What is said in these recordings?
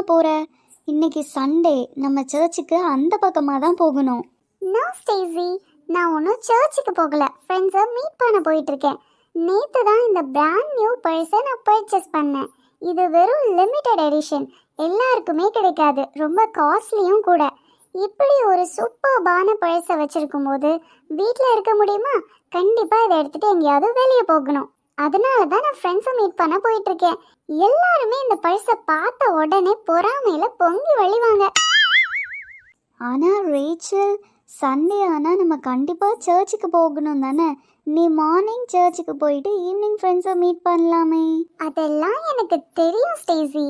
போற? இன்னைக்கு சண்டே, நம்ம சர்ச்சுக்கு அந்த பக்கமாக தான் போகணும். நோ ஸ்டேசி, நான் ஒன்றும் சர்ச்சுக்கு போகல, ஃப்ரெண்ட்ஸை மீட் பண்ண போயிட்டு இருக்கேன். நேற்று தான் இந்த பிராண்ட் நியூ பர்ஸை நான் பர்ச்சேஸ் பண்ணேன். இது வெறும் லிமிட்டட் எடிஷன், எல்லாருக்குமே கிடைக்காது, ரொம்ப காஸ்ட்லியும் கூட. இப்படி ஒரு சூப்பர்பான பர்ஸை வச்சிருக்கும் போது வீட்டில் இருக்க முடியுமா? கண்டிப்பாக இதை எடுத்துகிட்டு எங்கேயாவது வெளியே போகணும். அதனால தான் நான் ஃப்ரெண்ட்ஸை மீட் பண்ண போயிட்டு இருக்கேன். எல்லாருமே இந்த பர்ஸை பார்த்த உடனே பொறாமையில பொங்கி வழிவாங்க. ஆனால் ரேச்சல், சண்டே ஆனால் நம்ம கண்டிப்பாக சர்ச்சுக்கு போகணும் தானே? நீ மார்னிங் சர்ச்சுக்கு போயிட்டு ஈவினிங் ஃப்ரெண்ட்ஸை மீட் பண்ணலாமே. அதெல்லாம் எனக்கு தெரியும் ஸ்டேசி.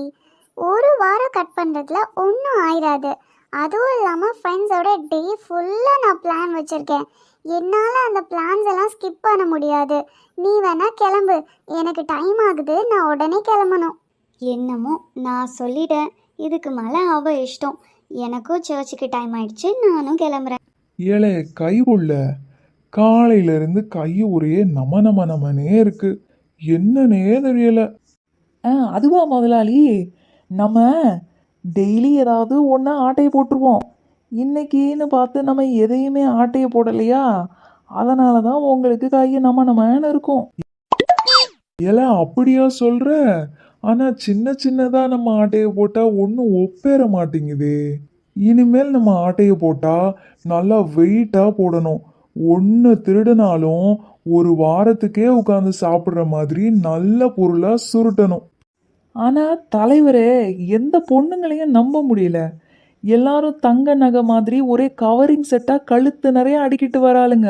ஒரு வாரம் கட் பண்ணுறதுல ஒன்றும் ஆயிடாது. அதுவும் இல்லாமல் ஃப்ரெண்ட்ஸோட டே ஃபுல்லாக நான் பிளான் வச்சுருக்கேன். என்னால் அந்த பிளான்ஸ் எல்லாம் ஸ்கிப் பண்ண முடியாது. நீ வேணா கிளம்பு, எனக்கு டைம் ஆகுது, நான் உடனே கிளம்பணும். என்னமோ நான் சொல்லிட்டேன், இதுக்கு மேலே அவ இஷ்டம். எனக்கும் சர்ச்சுக்கு டைம் ஆயிடுச்சு, நானும் கிளம்புறேன். ஏழை கை உள்ள காலையிலேருந்து கை ஒரே நமனே இருக்கு, என்னன்னே தெரியல. அதுவா முதலாளி, நம்ம டெய்லி ஏதாவது ஒன்றா ஆட்டையை போட்டுருவோம். இன்னைக்குன்னு பார்த்து நம்ம எதையுமே ஆட்டையை போடலையா, அதனால தான் உங்களுக்கு கையை நம்மன்னு இருக்கும். ஏல அப்படியா சொல்ற? ஆனா சின்ன சின்னதா நம்ம ஆட்டையை போட்டா ஒன்றும் ஒப்பேற மாட்டேங்குதே. இனிமேல் நம்ம ஆட்டையை போட்டா நல்லா வெயிட்டா போடணும். ஒன்று திருடினாலும் ஒரு வாரத்துக்கே உட்காந்து சாப்பிட்ற மாதிரி நல்ல பொருளா சுருட்டணும். ஆனால் தலைவரே, எந்த பொண்ணுங்களையும் நம்ப முடியல. எல்லாரும் தங்க நகை மாதிரி ஒரே கவரிங் செட்டாக கழுத்து நிறைய அடிக்கிட்டு வராளுங்க.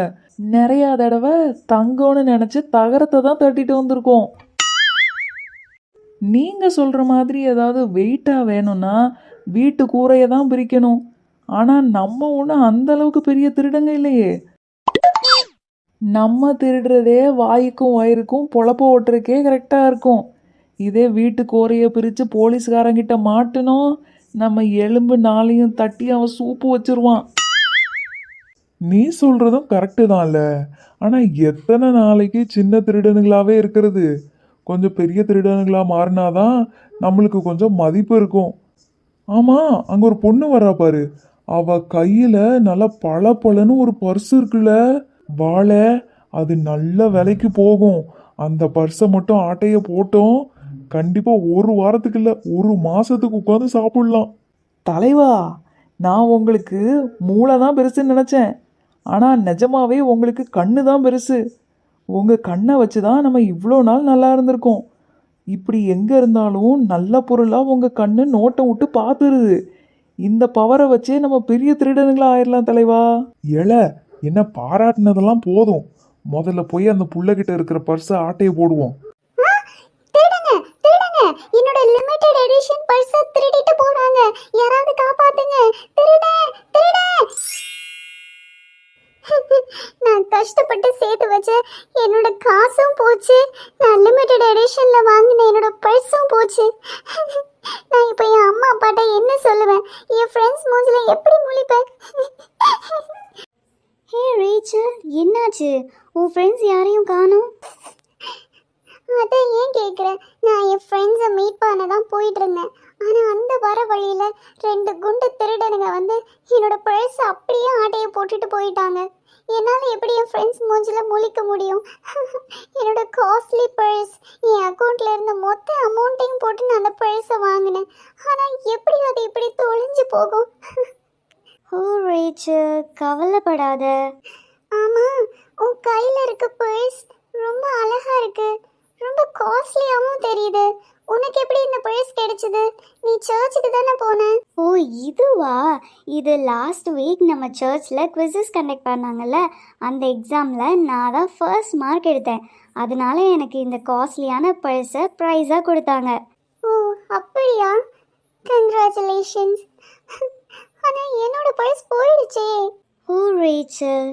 நிறையா தடவை தங்கம்னு நினச்சி தகரத்தை தான் தட்டிட்டு வந்திருக்கோம். நீங்கள் சொல்கிற மாதிரி ஏதாவது வெயிட்டாக வேணும்னா வீட்டு கூரையை தான் பிரிக்கணும். ஆனால் நம்ம ஒன்றும் அந்தளவுக்கு பெரிய திருடங்க இல்லையே. நம்ம திருடுறதே வாய்க்கும் வயிறுக்கும் பொழப்ப ஓட்டுறதுக்கே கரெக்டாக இருக்கும். இதே வீட்டு கோரையை பிரித்து போலீஸ்காரங்கிட்ட மாட்டினோம், நம்ம எலும்பு நாளையும் தட்டி அவன் சூப்பு வச்சிருவான். நீ சொல்றதும் கரெக்டு தான்ல. ஆனா எத்தனை நாளைக்கு சின்ன திருடனுங்களாவே இருக்கிறது? கொஞ்சம் பெரிய திருடனுங்களா மாறினாதான் நம்மளுக்கு கொஞ்சம் மதிப்பு இருக்கும். ஆமா, அங்க ஒரு பொண்ணு வரா பாரு, அவ கையில நல்ல பளபளன்னு ஒரு பர்ஸ் இருக்குல்ல, வாழை, அது நல்ல விலைக்கு போகும். அந்த பர்ஸை மட்டும் ஆட்டைய போட்டோம், கண்டிப்பா ஒரு வாரத்துக்கு இல்ல ஒரு மாசத்துக்கு உட்காந்து சாப்பிடலாம். தலைவா, நான் உங்களுக்கு மூளை தான் பெருசுன்னு நினச்சேன். ஆனால் நிஜமாவே உங்களுக்கு கண்ணு தான் பெருசு. உங்கள் கண்ணை வச்சு தான் நம்ம இவ்வளோ நாள் நல்லா இருந்திருக்கோம். இப்படி எங்கே இருந்தாலும் நல்ல பொருளாக உங்கள் கண்ணு நோட்டை விட்டு பார்த்துருது. இந்த பவரை வச்சே நம்ம பெரிய திருடனுங்களா ஆயிடலாம் தலைவா. ஏல, என்ன பாராட்டினதெல்லாம் போதும், முதல்ல போய் அந்த புள்ளகிட்ட இருக்கிற பர்ஸை ஆட்டையை போடுவோம். என்னோட லிமிட்டட் எடிஷன் பர்ஸை திருடிட்டு போறாங்க, யாராவது காப்பாத்துங்க, திருட. நான் கஷ்டப்பட்டு சேர்த்து வச்ச என்னோட காசும் போச்சு, நான் லிமிட்டட் எடிஷன்ல வாங்கின என்னோட பர்ஸும் போச்சு. நான் இப்போ என் அம்மா அப்பாட்ட என்ன சொல்லுவேன்? என் ஃப்ரெண்ட்ஸ் மூஞ்சில எப்படி முழிப்பேன்? ஹே ரேச்சல், என்னாச்சு? உன் ஃப்ரெண்ட்ஸ் யாரையும் காணோம்? அதை ஏன் கேட்குறேன்? நான் என் ஃப்ரெண்ட்ஸை மீட் பண்ண தான் போயிட்டு இருந்தேன். ஆனால் அந்த வர வழியில் 2 குண்டு திருடனுங்க வந்து என்னோட பர்ஸ் அப்படியே ஆட்டையை போட்டுட்டு போயிட்டாங்க. என்னால் எப்படி என் ஃப்ரெண்ட்ஸ் மூஞ்சில் முழிக்க முடியும்? என்னோட காஸ்ட்லி பர்ஸ், என் அக்கௌண்ட்டில் இருந்த மொத்த அமௌண்ட்டையும் போட்டு நான் அந்த பர்ஸை வாங்கினேன். ஆனால் எப்படி அது இப்படி தொலைஞ்சு போகும்? ஓ ரேச்சல், கவலைப்படாத. ஆமாம், உன் கையில் இருக்க பர்ஸ் ரொம்ப அழகாக இருக்கு, ரொம்ப காஸ்ட்லியாகவும் தெரியுது. உனக்கு எப்படி இந்த பர்ஸ் கிடைச்சது? நீ சர்ச்சுக்கு தானே போன? ஓ இதுவா? இது லாஸ்ட் வீக் நம்ம சர்ச்சில் குவிசஸ் கண்டக்ட் பண்ணாங்கல்ல, அந்த எக்ஸாமில் நான் தான் ஃபர்ஸ்ட் மார்க் எடுத்தேன். அதனால எனக்கு இந்த காஸ்ட்லியான பர்ஸை ப்ரைஸாக கொடுத்தாங்க. ஓ அப்படியா? கங்க்ராச்சுலேஷன்ஸ். ஆனால் என்னோட பர்ஸ் போயிடுச்சே. ஓ ரேச்சல்,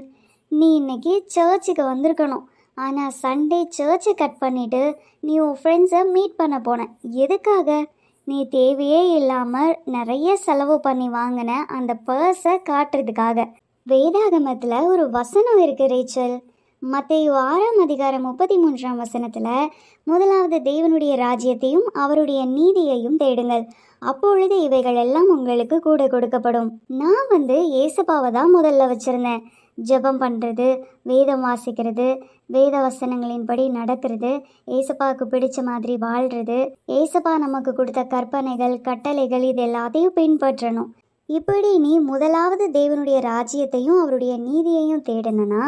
நீ இன்னைக்கு சர்ச்சுக்கு வந்திருக்கணும். ஆனால் சண்டே சர்ச்சை கட் பண்ணிவிட்டு நீ உன் ஃப்ரெண்ட்ஸை மீட் பண்ண போன. எதுக்காக? நீ தேவையே இல்லாமல் நிறைய செலவு பண்ணி வாங்கின அந்த பர்ஸை காட்டுறதுக்காக. வேதாகமத்தில் ஒரு வசனம் இருக்குது ரேச்சல், மத்தேயு 6:33 முதலாவது தேவனுடைய ராஜ்யத்தையும் அவருடைய நீதியையும் தேடுங்கள், அப்பொழுது இவைகள் எல்லாம் உங்களுக்கு கூட கொடுக்கப்படும். நான் ஏசப்பாவை தான் முதல்ல வச்சுருந்தேன். ஜெபம் பண்ணுறது, வேதம் வாசிக்கிறது, வேத வசனங்களின்படி நடக்கிறது, ஏசப்பாவுக்கு பிடிச்ச மாதிரி வாழ்கிறது, ஏசப்பா நமக்கு கொடுத்த கற்பனைகள் கட்டளைகள் இது எல்லாத்தையும் பின்பற்றணும். இப்படி நீ முதலாவது தேவனுடைய ராஜ்யத்தையும் அவருடைய நீதியையும் தேடினா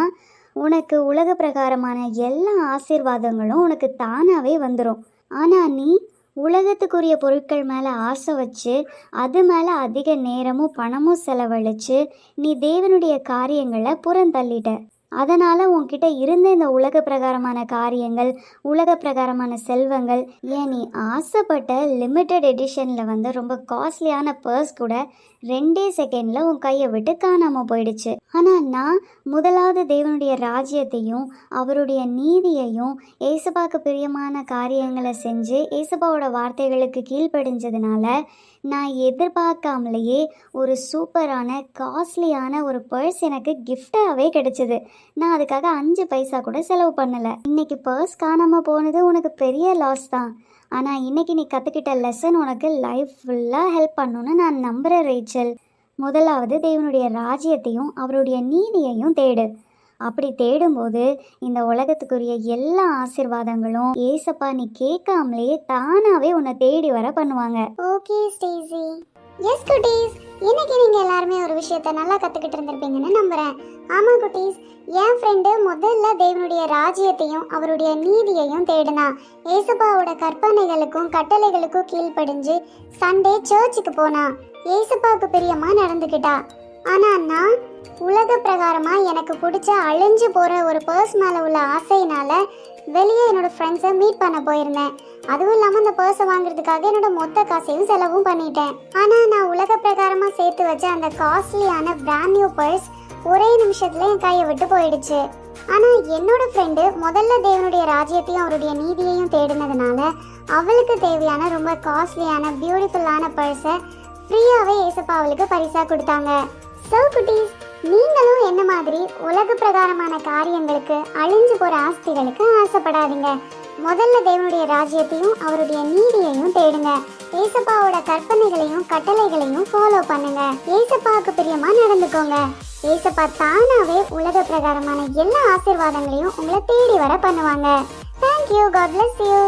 உனக்கு உலக பிரகாரமான எல்லா ஆசீர்வாதங்களும் உனக்கு தானாகவே வந்துடும். ஆனால் நீ உலகத்துக்குரிய பொருட்கள் மேலே ஆசை வச்சு அது மேலே அதிக நேரமும் பணமும் செலவழித்து நீ தேவனுடைய காரியங்களை புறந்தள்ளிட்ட. அதனால் உன்கிட்ட இருந்த இந்த உலக பிரகாரமான காரியங்கள், உலக பிரகாரமான செல்வங்கள், ஏன் நீ ஆசைப்பட்ட லிமிட்டட் எடிஷனில் ரொம்ப காஸ்ட்லியான பர்ஸ் கூட 2 செகண்டில் உன் கையை விட்டு காணாமல் போயிடுச்சு. ஆனால் நான் முதலாவது தேவனுடைய ராஜ்யத்தையும் அவருடைய நீதியையும் ஏசப்பாவுக்கு பிரியமான காரியங்களை செஞ்சு ஏசப்பாவோட வார்த்தைகளுக்கு கீழ்ப்படிஞ்சதுனால நான் எதிர்பார்க்காமலேயே ஒரு சூப்பரான காஸ்ட்லியான ஒரு பர்ஸ் எனக்கு கிஃப்டாகவே கிடைச்சிது. நான் அதுக்காக 5 பைசா கூட செலவு பண்ணலை. இன்னைக்கு பர்ஸ் காணாமல் போனது உனக்கு பெரிய லாஸ் தான். ஆனால் இன்னைக்கு நீ கற்றுக்கிட்ட லெசன் உனக்கு லைஃப் ஃபுல்லாக ஹெல்ப் பண்ணணும்னு நான் நம்புகிறேன் ரேச்சல். முதலாவது தேவனுடைய ராஜ்யத்தையும் அவருடைய நீதியையும் தேடு. அப்படி தேடும்போது இந்த உலகத்துக்குரிய எல்லா ஆசீர்வாதங்களும் ஏசப்பா நீ கேட்காமலேயே தானாகவே உன்னை தேடி வர பண்ணுவாங்க. Okay Stacy. எஸ் குட்டீஸ், இன்னைக்கு நீங்கள் எல்லாருமே ஒரு விஷயத்த நல்லா கற்றுக்கிட்டு இருந்திருப்பீங்கன்னு நம்புகிறேன். ஆமாம் குட்டீஸ், என் ஃப்ரெண்டு முதல்ல தேவனுடைய ராஜ்யத்தையும் அவருடைய நீதியையும் தேடினா. ஏசப்பாவோட கற்பனைகளுக்கும் கட்டளைகளுக்கும் கீழ்ப்படிஞ்சு சண்டே சர்ச்சுக்கு போனா. ஏசப்பாவுக்கு பிரியமாக நடந்துக்கிட்டா. ஆனால் நான் உலக பிரகாரமாக எனக்கு பிடிச்ச அழிஞ்சு போகிற ஒரு பர்ஸ் மேலே உள்ள ஆசையினால வெளியே என்னோடய ஃப்ரெண்ட்ஸை மீட் பண்ண போயிருந்தேன். அதுவும் இல்லாமல் அந்த பர்ஸை வாங்குறதுக்காக என்னோட மொத்த காசையும் செலவும் பண்ணிட்டேன். ஆனால் நான் உலக பிரகாரமாக சேர்த்து வச்ச அந்த காஸ்ட்லியான பிராண்ட் நியூ பர்ஸ் ஒரே நிமிஷத்துல என் கையை விட்டு போயிடுச்சு. ஆனால் என்னோட ஃப்ரெண்டு முதல்ல தேவனுடைய ராஜ்யத்தையும் அவருடைய நீதியையும் தேடினதுனால அவளுக்கு தேவையான ரொம்ப காஸ்ட்லியான பியூட்டிஃபுல்லான பர்ஸை ஃப்ரீயாகவே ஏசப்பா அவளுக்கு பரிசாக கொடுத்தாங்க. ஸோ குட்டீஸ், நீங்களும் என்ன மாதிரி உலக பிரகாரமான காரியங்களுக்கு அழிஞ்சு போகிற ஆஸ்திகளுக்கு ஆசைப்படாதீங்க. முதல்ல தேவனுடைய ராஜ்யத்தையும் அவருடைய நீதியையும் தேடுங்க. ஏசப்பாவோட கற்பனைகளையும் கட்டளைகளையும் ஃபாலோ பண்ணுங்க. ஏசப்பாவுக்கு பிரியமா நடந்துக்கோங்க. ஏசப்பா தானாவே உலக பிரகாரமான எல்லா ஆசீர்வாதங்களையும் உங்களை தேடி வர பண்ணுவாங்க. தேங்க்யூ. God bless you.